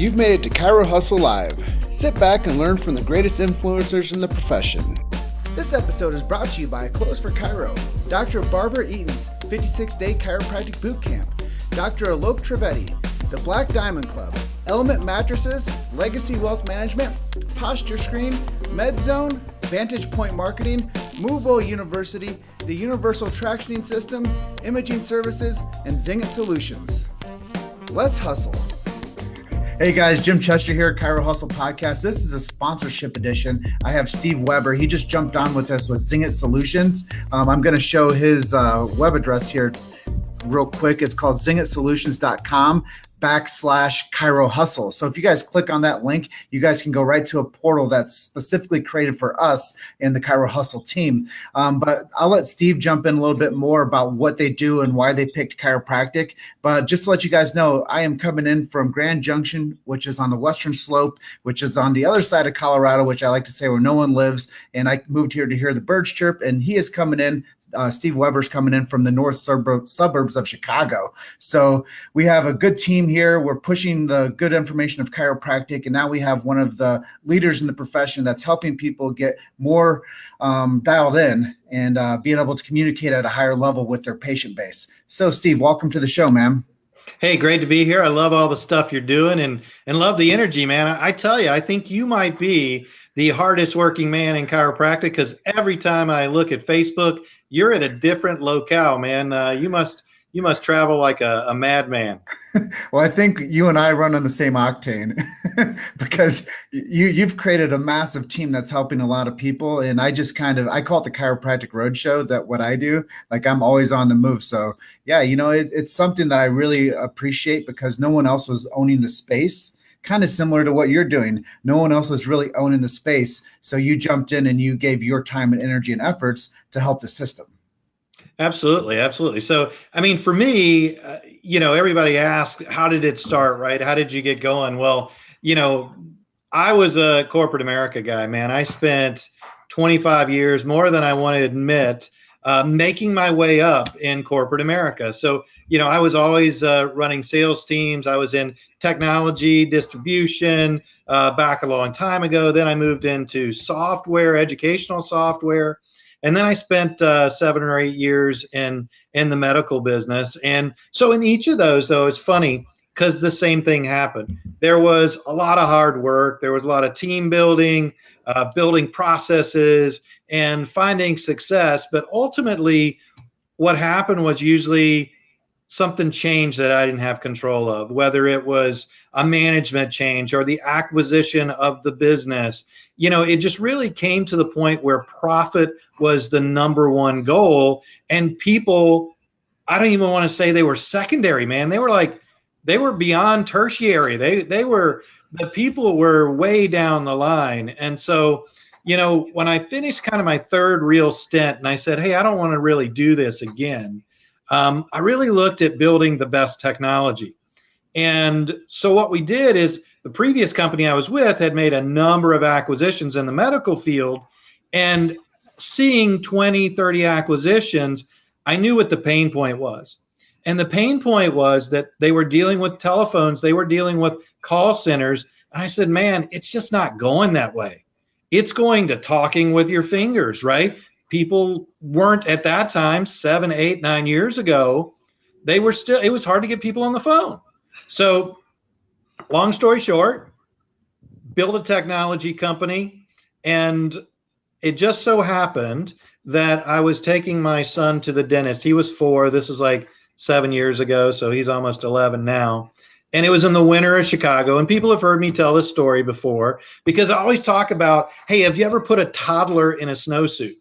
You've made it to Chiro Hustle Live. Sit back and learn from the greatest influencers in the profession. This episode is brought to you by Clothes for Chiro, Dr. Barbara Eaton's 56-day chiropractic boot camp, Dr. Alok Trivedi, the Black Diamond Club, Element Mattresses, Legacy Wealth Management, Posture Screen, MedZone, Vantage Point Marketing, Movable University, the Universal Tractioning System, Imaging Services, and Zingit Solutions. Let's hustle. Hey guys, Jim Chester here at Chiro Hustle Podcast. This is a sponsorship edition. I have Steve Weber. He just jumped on with us with Zingit Solutions. I'm going to show his web address here real quick. It's called zingitSolutions.com/Chiro Hustle. So if you guys click on that link, you guys can go right to a portal that's specifically created for us in the Chiro Hustle team. But I'll let Steve jump in a little bit more about what they do and why they picked chiropractic. But just to let you guys know, I am coming in from Grand Junction, which is on the western slope, which is on the other side of Colorado, which I like to say where no one lives. And I moved here to hear the birds chirp, and he is coming in. Steve Weber's coming in from the north suburbs of Chicago. So we have a good team here. We're pushing the good information of chiropractic, and now we have one of the leaders in the profession that's helping people get more dialed in and being able to communicate at a higher level with their patient base. So Steve, welcome to the show, man. Hey, great to be here. I love all the stuff you're doing and love the energy, man. I tell you, I think you might be the hardest working man in chiropractic, because every time I look at Facebook, you're at a different locale, man. You must travel like a madman. Well, I think you and I run on the same octane because you've created a massive team that's helping a lot of people. And I call it the Chiropractic Roadshow, that what I do, like I'm always on the move. So yeah, it's something that I really appreciate because no one else was owning the space. Kind of similar to what you're doing. No one else is really owning the space. So you jumped in and you gave your time and energy and efforts to help the system. Absolutely. Absolutely. So, I mean, for me, everybody asks, how did it start, right? How did you get going? Well, I was a corporate America guy, man. I spent 25 years, more than I want to admit, making my way up in corporate America. So, I was always running sales teams. I was in technology, distribution back a long time ago. Then I moved into software, educational software. And then I spent 7 or 8 years in the medical business. And so in each of those, though, it's funny because the same thing happened. There was a lot of hard work. There was a lot of team building, building processes, and finding success. But ultimately, what happened was usually something changed that I didn't have control of, whether it was a management change or the acquisition of the business. It just really came to the point where profit was the number one goal. And people, I don't even want to say they were secondary, man. They were beyond tertiary. The people were way down the line. And so, when I finished kind of my third real stint and I said, hey, I don't want to really do this again. I really looked at building the best technology. And so what we did is the previous company I was with had made a number of acquisitions in the medical field, and seeing 20, 30 acquisitions, I knew what the pain point was. And the pain point was that they were dealing with telephones, they were dealing with call centers. And I said, man, it's just not going that way. It's going to talking with your fingers, right? People weren't at that time, 7, 8, 9 years ago, it was hard to get people on the phone. So long story short, built a technology company, and it just so happened that I was taking my son to the dentist. He was 4. This was like 7 years ago, so he's almost 11 now. And it was in the winter of Chicago, and people have heard me tell this story before because I always talk about, hey, have you ever put a toddler in a snowsuit?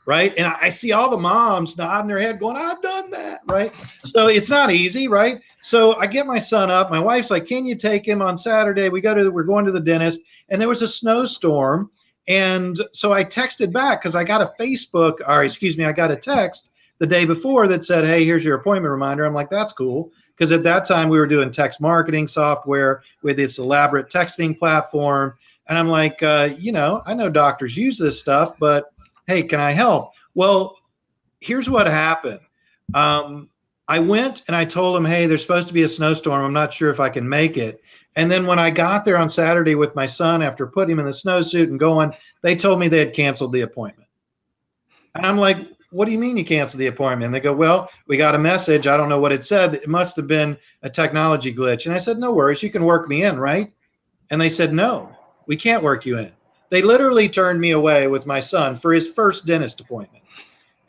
Right? And I see all the moms nodding their head going, I've done that, right? So it's not easy, right? So I get my son up. My wife's like, can you take him on Saturday? We're going to the dentist. And there was a snowstorm. And so I texted back because I got a text the day before that said, hey, here's your appointment reminder. I'm like, that's cool. Because at that time we were doing text marketing software with this elaborate texting platform. And I'm like, I know doctors use this stuff, but hey, can I help? Well, here's what happened. I went and I told him, hey, there's supposed to be a snowstorm. I'm not sure if I can make it. And then when I got there on Saturday with my son after putting him in the snowsuit and going, they told me they had canceled the appointment. And I'm like, what do you mean you canceled the appointment? And they go, well, we got a message. I don't know what it said. It must have been a technology glitch. And I said, no worries. You can work me in, right? And they said, no, we can't work you in. They literally turned me away with my son for his first dentist appointment.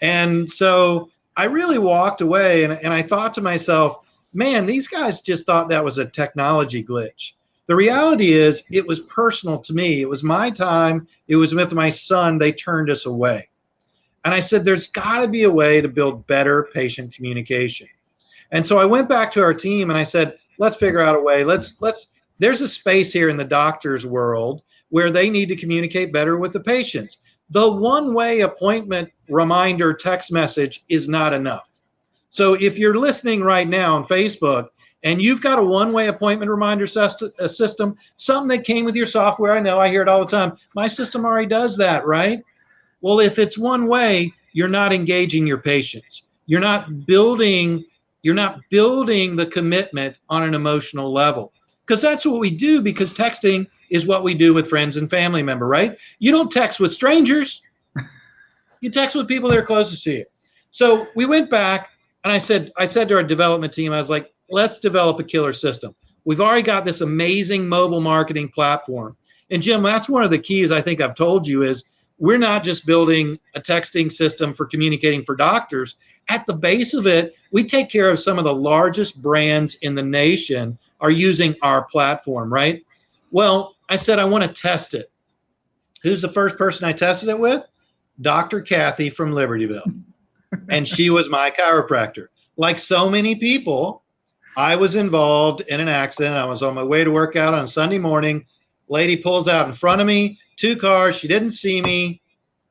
And so I really walked away and I thought to myself, man, these guys just thought that was a technology glitch. The reality is it was personal to me. It was my time. It was with my son. They turned us away. And I said, there's got to be a way to build better patient communication. And so I went back to our team and I said, let's figure out a way. There's a space here in the doctor's world where they need to communicate better with the patients. The one-way appointment reminder text message is not enough. So if you're listening right now on Facebook and you've got a one-way appointment reminder system, something that came with your software, I know, I hear it all the time. My system already does that, right? Well, if it's one way, you're not engaging your patients. You're not building the commitment on an emotional level. Because that's what we do, because texting is what we do with friends and family members, right? You don't text with strangers. You text with people that are closest to you. So we went back and I said to our development team, I was like, let's develop a killer system. We've already got this amazing mobile marketing platform. And Jim, that's one of the keys I think I've told you is we're not just building a texting system for communicating for doctors. At the base of it, we take care of some of the largest brands in the nation are using our platform, right? Well, I said, I want to test it. Who's the first person I tested it with? Dr. Kathy from Libertyville. And she was my chiropractor. Like so many people, I was involved in an accident. I was on my way to work out on Sunday morning. Lady pulls out in front of me, 2 cars. She didn't see me.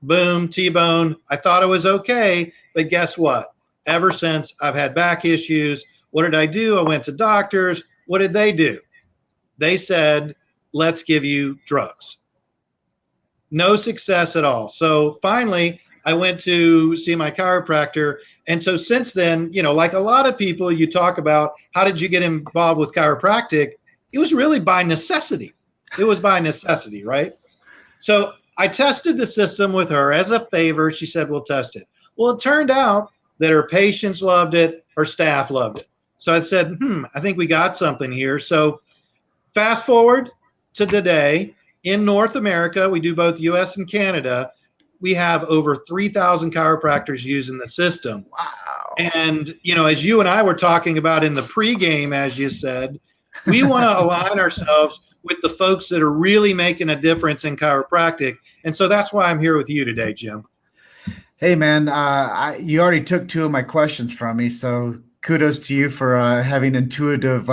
Boom, T-bone. I thought it was okay, but guess what? Ever since, I've had back issues. What did I do? I went to doctors. What did they do? They said, let's give you drugs. No success at all. So finally, I went to see my chiropractor. And so since then, you know, like a lot of people, you talk about how did you get involved with chiropractic? It was really by necessity. It was by necessity, right? So I tested the system with her as a favor. She said, we'll test it. Well, it turned out that her patients loved it, her staff loved it. So I said, I think we got something here. So fast forward to today, in North America, we do both US and Canada. We have over 3,000 chiropractors using the system. Wow. And, you know, as you and I were talking about in the pregame, as you said, we want to align ourselves with the folks that are really making a difference in chiropractic. And so that's why I'm here with you today, Jim. Hey, man, you already took 2 of my questions from me, so kudos to you for having intuitive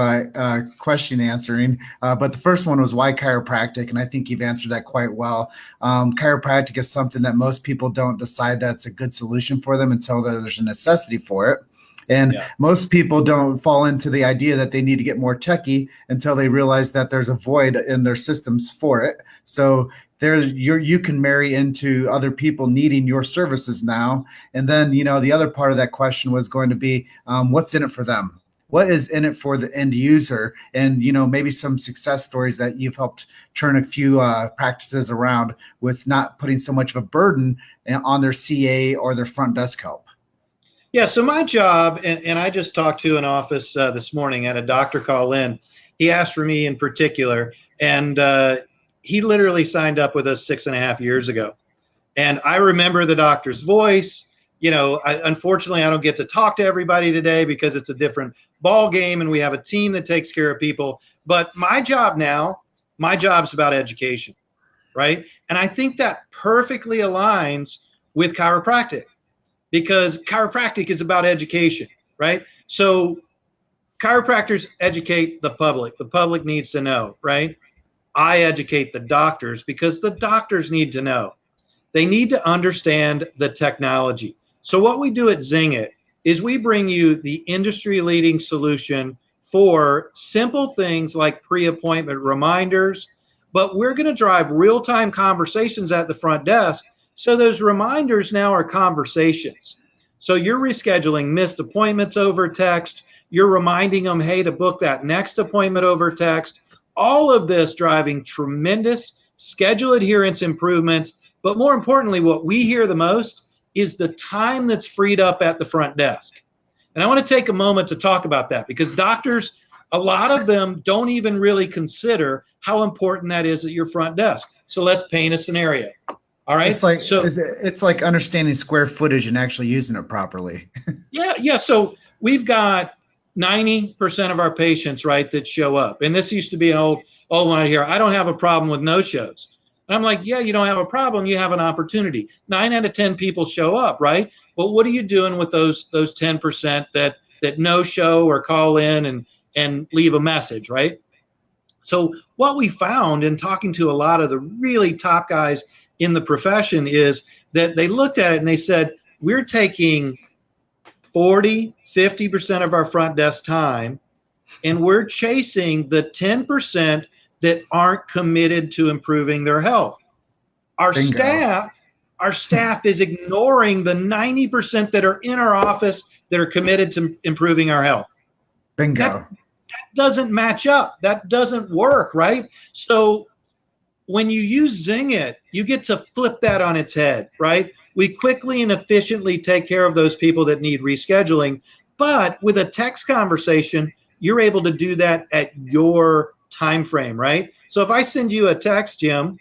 question answering. But the first one was why chiropractic, and I think you've answered that quite well. Chiropractic is something that most people don't decide that's a good solution for them until there's a necessity for it. And most people don't fall into the idea that they need to get more techie until they realize that there's a void in their systems for it. So you can marry into other people needing your services now. And then, you know, the other part of that question was going to be, what's in it for them? What is in it for the end user? And, you know, maybe some success stories that you've helped turn a few practices around with not putting so much of a burden on their CA or their front desk help. Yeah, so my job, and I just talked to an office this morning, had a doctor call in. He asked for me in particular, and he literally signed up with us 6.5 years ago. And I remember the doctor's voice. You know, unfortunately, I don't get to talk to everybody today because it's a different ball game, and we have a team that takes care of people. But my job now, my job's about education, right? And I think that perfectly aligns with chiropractic, because chiropractic is about education, right? So chiropractors educate the public. The public needs to know, right? I educate the doctors because the doctors need to know. They need to understand the technology. So what we do at Zing It is we bring you the industry-leading solution for simple things like pre-appointment reminders, but we're going to drive real-time conversations at the front desk. So those reminders now are conversations. So you're rescheduling missed appointments over text. You're reminding them, hey, to book that next appointment over text. All of this driving tremendous schedule adherence improvements. But more importantly, what we hear the most is the time that's freed up at the front desk. And I want to take a moment to talk about that, because doctors, a lot of them don't even really consider how important that is at your front desk. So let's paint a scenario. All right. It's like understanding square footage and actually using it properly. Yeah. So we've got 90% of our patients, right, that show up. And this used to be an old one I hear. I don't have a problem with no-shows. And I'm like, yeah, you don't have a problem. You have an opportunity. 9 out of 10 people show up, right? But what are you doing with those 10% that no-show or call in and leave a message, right? So what we found in talking to a lot of the really top guys in the profession is that they looked at it and they said, we're taking 40-50% of our front desk time, and we're chasing the 10% that aren't committed to improving their health. Our staff is ignoring the 90% that are in our office that are committed to improving our health. Bingo. That doesn't match up. That doesn't work, right? So when you use Zing It, you get to flip that on its head, right? We quickly and efficiently take care of those people that need rescheduling. But with a text conversation, you're able to do that at your time frame, right? So if I send you a text, Jim,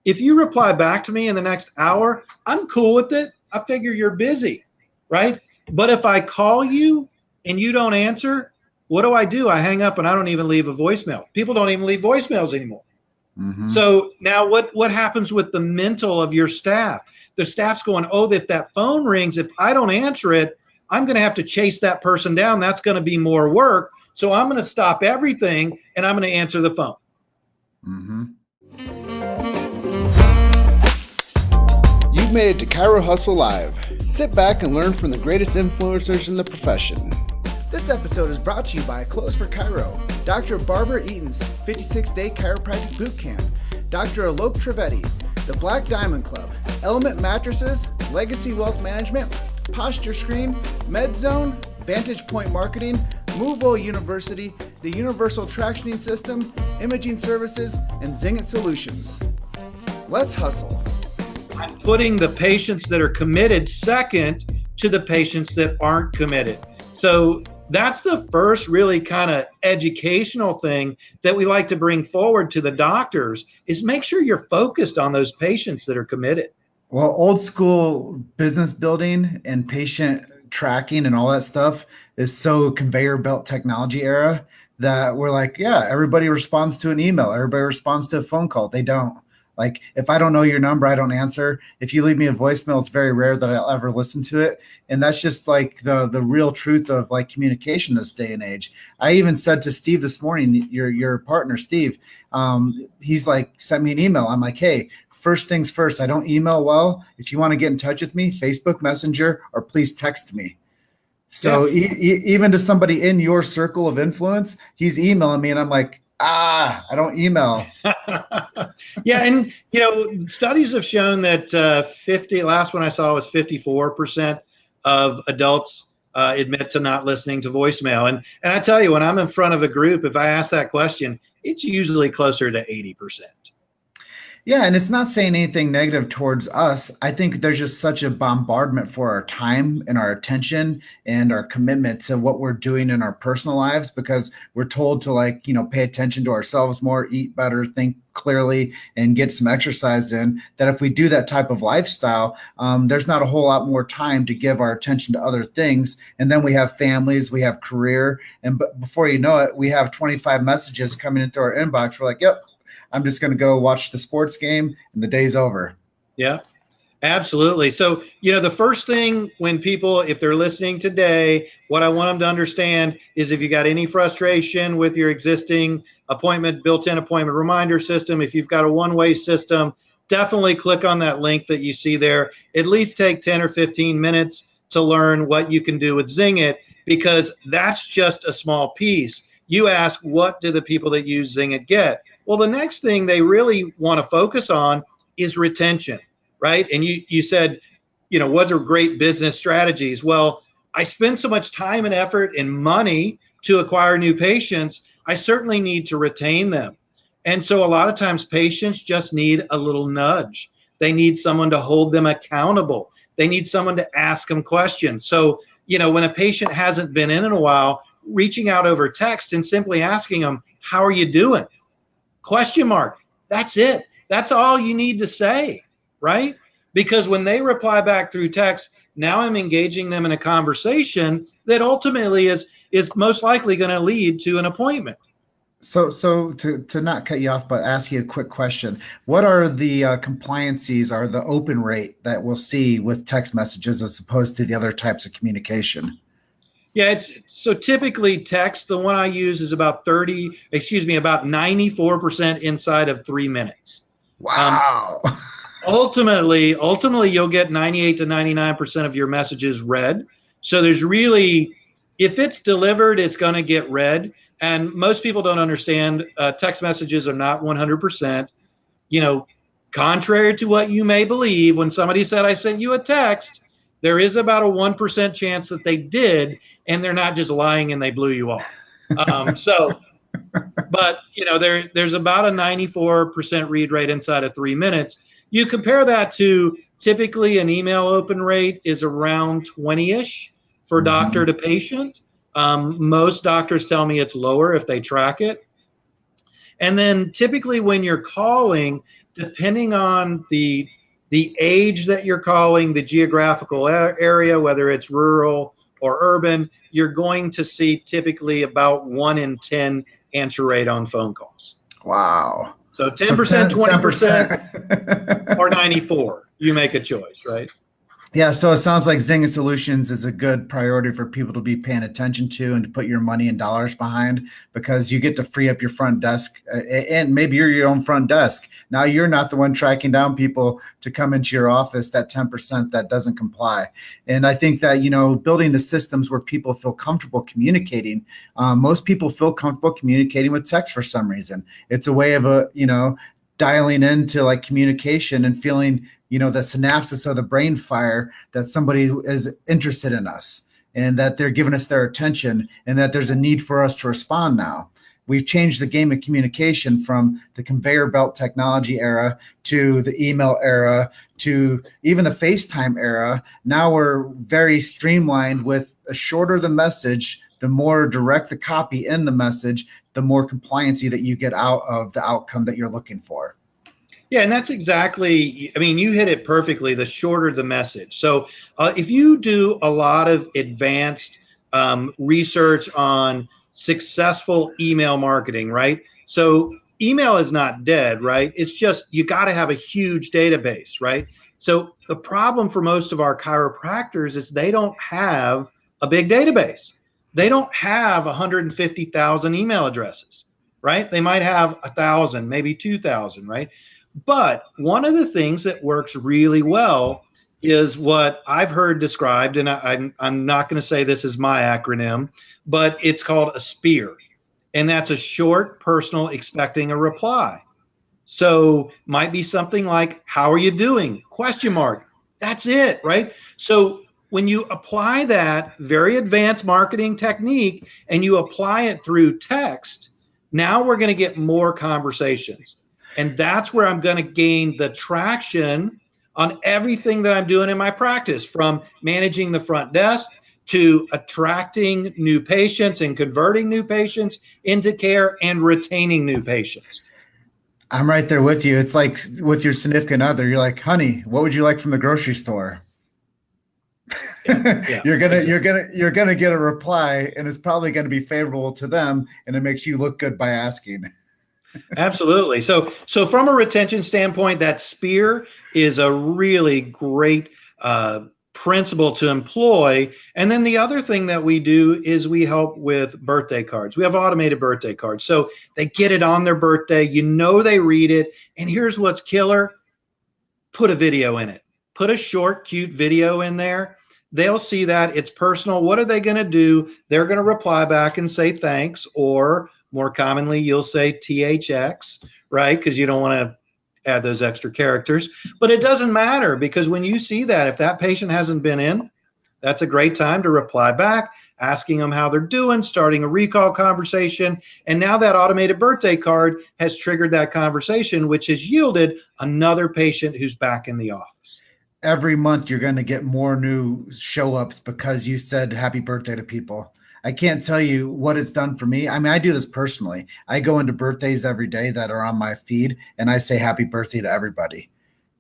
if you reply back to me in the next hour, I'm cool with it. I figure you're busy, right? But if I call you and you don't answer, what do? I hang up and I don't even leave a voicemail. People don't even leave voicemails anymore. Mm-hmm. So now what happens with the mental of your staff? The staff's going, oh, if that phone rings, if I don't answer it, I'm going to have to chase that person down. That's going to be more work. So I'm going to stop everything and I'm going to answer the phone. Mm-hmm. You've made it to Chiro Hustle Live. Sit back and learn from the greatest influencers in the profession. This episode is brought to you by Clothes for Chiro, Dr. Barbara Eaton's 56-day chiropractic boot camp, Dr. Alok Trivedi, the Black Diamond Club, Element Mattresses, Legacy Wealth Management, Posture Screen, MedZone, Vantage Point Marketing, Movo University, the Universal Tractioning System, Imaging Services, and Zing It Solutions. Let's hustle. I'm putting the patients that are committed second to the patients that aren't committed. So that's the first really kind of educational thing that we like to bring forward to the doctors, is make sure you're focused on those patients that are committed. Well, old school business building and patient tracking and all that stuff is so conveyor belt technology era that we're like, yeah, everybody responds to an email. Everybody responds to a phone call. They don't. Like, if I don't know your number, I don't answer. If you leave me a voicemail, it's very rare that I'll ever listen to it. And that's just like the real truth of like communication this day and age. I even said to Steve this morning, your partner, Steve, he's like, sent me an email. I'm like, hey, first things first, I don't email well. If you want to get in touch with me, Facebook Messenger, or please text me. So even to somebody in your circle of influence, he's emailing me and I'm like, I don't email. Yeah. And, studies have shown that last one I saw was 54% of adults admit to not listening to voicemail. And I tell you, when I'm in front of a group, if I ask that question, it's usually closer to 80%. Yeah, and it's not saying anything negative towards us. I think there's just such a bombardment for our time and our attention and our commitment to what we're doing in our personal lives, because we're told to pay attention to ourselves more, eat better, think clearly, and get some exercise in, that if we do that type of lifestyle, there's not a whole lot more time to give our attention to other things. And then we have families, we have career, and before you know it, we have 25 messages coming in through our inbox. We're like, yep, I'm just going to go watch the sports game and the day's over. Yeah, absolutely. So, the first thing when people, if they're listening today, what I want them to understand is if you got any frustration with your existing built-in appointment reminder system, if you've got a one-way system, definitely click on that link that you see there. At least take 10 or 15 minutes to learn what you can do with Zing It, because that's just a small piece. You ask, what do the people that use Zing It get? Well, the next thing they really want to focus on is retention, right? And you said, what are great business strategies? Well, I spend so much time and effort and money to acquire new patients. I certainly need to retain them. And so a lot of times patients just need a little nudge. They need someone to hold them accountable. They need someone to ask them questions. So, when a patient hasn't been in a while, reaching out over text and simply asking them, how are you doing? Question mark. That's it. That's all you need to say, right? Because when they reply back through text, now I'm engaging them in a conversation that ultimately is most likely going to lead to an appointment. So to not cut you off, but ask you a quick question. What are the compliances or the open rate that we'll see with text messages as opposed to the other types of communication? Yeah, so typically text, the one I use is about 94% inside of 3 minutes. Wow. Ultimately, you'll get 98 to 99% of your messages read. So there's really, if it's delivered, it's going to get read. And most people don't understand text messages are not 100%. Contrary to what you may believe, when somebody said, I sent you a text, there is about a 1% chance that they did, and they're not just lying and they blew you off. But there's about a 94% read rate inside of 3 minutes. You compare that to typically an email open rate is around 20-ish for doctor to patient. Most doctors tell me it's lower if they track it. And then typically when you're calling, depending on the age that you're calling, the geographical area, whether it's rural or urban, you're going to see typically about 1 in 10 answer rate on phone calls. Wow. So 10%, 20%, or 94. You make a choice, right? Yeah, so it sounds like Zynga Solutions is a good priority for people to be paying attention to and to put your money and dollars behind, because you get to free up your front desk, and maybe you're your own front desk. Now you're not the one tracking down people to come into your office, that 10% that doesn't comply. And I think that, building the systems where people feel comfortable communicating, most people feel comfortable communicating with text for some reason. It's a way of dialing into like communication and feeling, the synapses of the brain fire that somebody is interested in us and that they're giving us their attention and that there's a need for us to respond now. We've changed the game of communication from the conveyor belt technology era to the email era to even the FaceTime era. Now we're very streamlined with the shorter the message, the more direct the copy in the message, the more compliancy that you get out of the outcome that you're looking for. Yeah, and that's exactly, you hit it perfectly, the shorter the message. So if you do a lot of advanced research on successful email marketing, right? So email is not dead, right? It's just, you got to have a huge database, right? So the problem for most of our chiropractors is they don't have a big database. They don't have 150,000 email addresses, right? They might have 1,000, maybe 2,000, right? But one of the things that works really well is what I've heard described, and I'm not going to say this is my acronym, but it's called a SPEAR. And that's a short, personal, expecting a reply. So might be something like, how are you doing? Question mark. That's it, right? So when you apply that very advanced marketing technique and you apply it through text, now we're going to get more conversations. And that's where I'm going to gain the traction on everything that I'm doing in my practice, from managing the front desk to attracting new patients and converting new patients into care and retaining new patients. I'm right there with you. It's like with your significant other, you're like, honey, what would you like from the grocery store? Yeah, you're gonna get a reply, and it's probably going to be favorable to them, and it makes you look good by asking. Absolutely. So from a retention standpoint, that SPEAR is a really great principle to employ. And then the other thing that we do is we help with birthday cards. We have automated birthday cards. So they get it on their birthday, they read it. And here's what's killer. Put a video in it. Put a short, cute video in there. They'll see that it's personal. What are they going to do? They're going to reply back and say thanks, or more commonly, you'll say THX, right? Because you don't want to add those extra characters. But it doesn't matter, because when you see that, if that patient hasn't been in, that's a great time to reply back. asking them how they're doing, starting a recall conversation. And now that automated birthday card has triggered that conversation, which has yielded another patient who's back in the office. Every month you're going to get more new show ups because you said happy birthday to people. I can't tell you what it's done for me. I mean, I do this personally. I go into birthdays every day that are on my feed and I say happy birthday to everybody.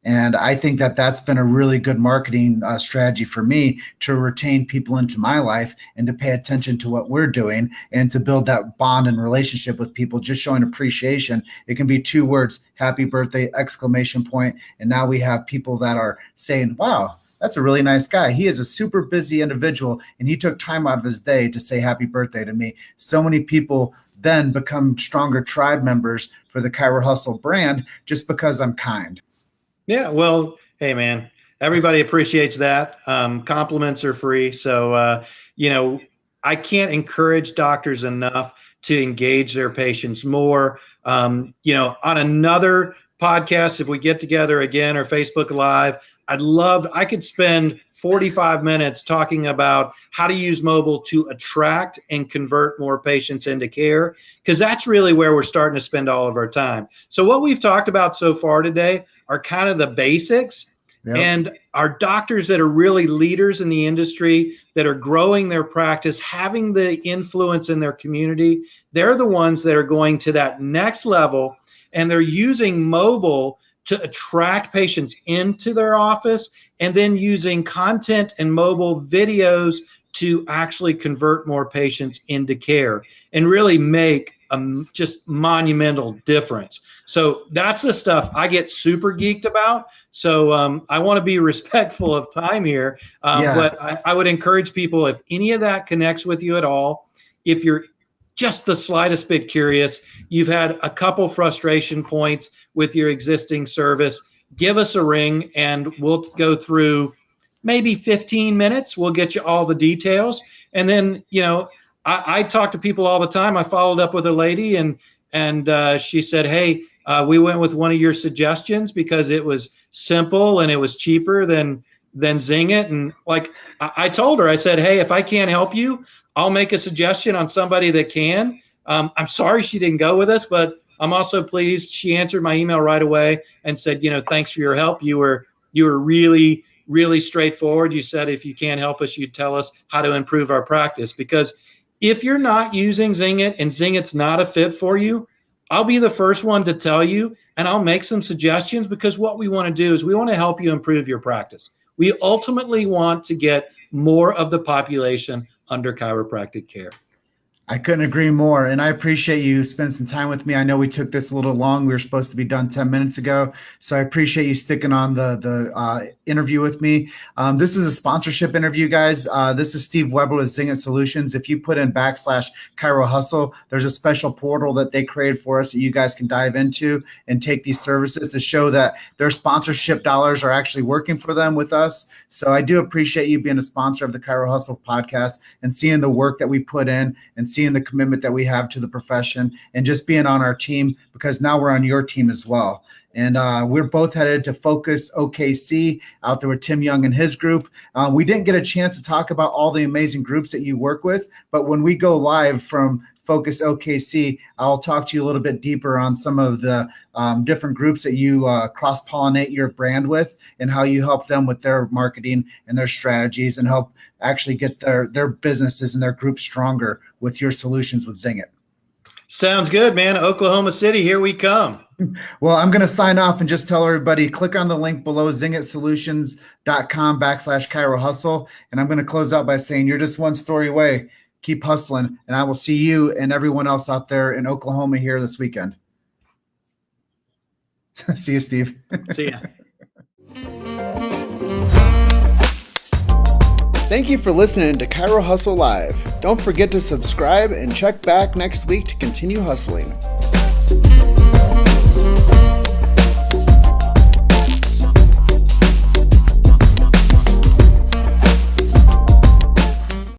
And I think that that's been a really good marketing strategy for me to retain people into my life and to pay attention to what we're doing and to build that bond and relationship with people, just showing appreciation. It can be 2 words, happy birthday, exclamation point. And now we have people that are saying, wow, that's a really nice guy. He is a super busy individual and he took time out of his day to say happy birthday to me. So many people then become stronger tribe members for the Chiro Hustle brand just because I'm kind. Yeah, well, hey, man, everybody appreciates that. Compliments are free. So, I can't encourage doctors enough to engage their patients more. On another podcast, if we get together again or Facebook Live, I could spend 45 minutes talking about how to use mobile to attract and convert more patients into care, because that's really where we're starting to spend all of our time. So what we've talked about so far today are kind of the basics. Yep. And our doctors that are really leaders in the industry, that are growing their practice, having the influence in their community, they're the ones that are going to that next level, and they're using mobile to attract patients into their office, and then using content and mobile videos to actually convert more patients into care and really make a just monumental difference. So that's the stuff I get super geeked about. So I want to be respectful of time here, but I would encourage people, if any of that connects with you at all, if you're just the slightest bit curious, you've had a couple frustration points with your existing service, give us a ring and we'll go through maybe 15 minutes. We'll get you all the details. And then, I talk to people all the time. I followed up with a lady and she said, hey, we went with one of your suggestions because it was simple and it was cheaper than Zing It. And I told her, I said, hey, if I can't help you, I'll make a suggestion on somebody that can. I'm sorry she didn't go with us, but I'm also pleased she answered my email right away and said, thanks for your help. You were really, really straightforward. You said if you can't help us, you'd tell us how to improve our practice. Because if you're not using Zing It and Zing It's not a fit for you, I'll be the first one to tell you, and I'll make some suggestions, because what we want to do is we want to help you improve your practice. We ultimately want to get more of the population under chiropractic care. I couldn't agree more. And I appreciate you spending some time with me. I know we took this a little long. We were supposed to be done 10 minutes ago. So I appreciate you sticking on the interview with me. This is a sponsorship interview, guys. This is Steve Weber with Zing It Solutions. If you put in /Chiro Hustle, there's a special portal that they created for us that you guys can dive into and take these services to show that their sponsorship dollars are actually working for them with us. So I do appreciate you being a sponsor of the Chiro Hustle podcast and seeing the work that we put in and seeing the commitment that we have to the profession and just being on our team, because now we're on your team as well. And we're both headed to Focus OKC out there with Tim Young and his group. We didn't get a chance to talk about all the amazing groups that you work with, but when we go live from Focus OKC, I'll talk to you a little bit deeper on some of the different groups that you cross-pollinate your brand with and how you help them with their marketing and their strategies and help actually get their businesses and their groups stronger with your solutions with Zing It. Sounds good, man. Oklahoma City, here we come. Well, I'm going to sign off and just tell everybody, click on the link below, zingitsolutions.com /Chiro Hustle. And I'm going to close out by saying you're just one story away. Keep hustling, and I will see you and everyone else out there in Oklahoma here this weekend. See you, Steve. See ya. Thank you for listening to Chiro Hustle Live. Don't forget to subscribe and check back next week to continue hustling.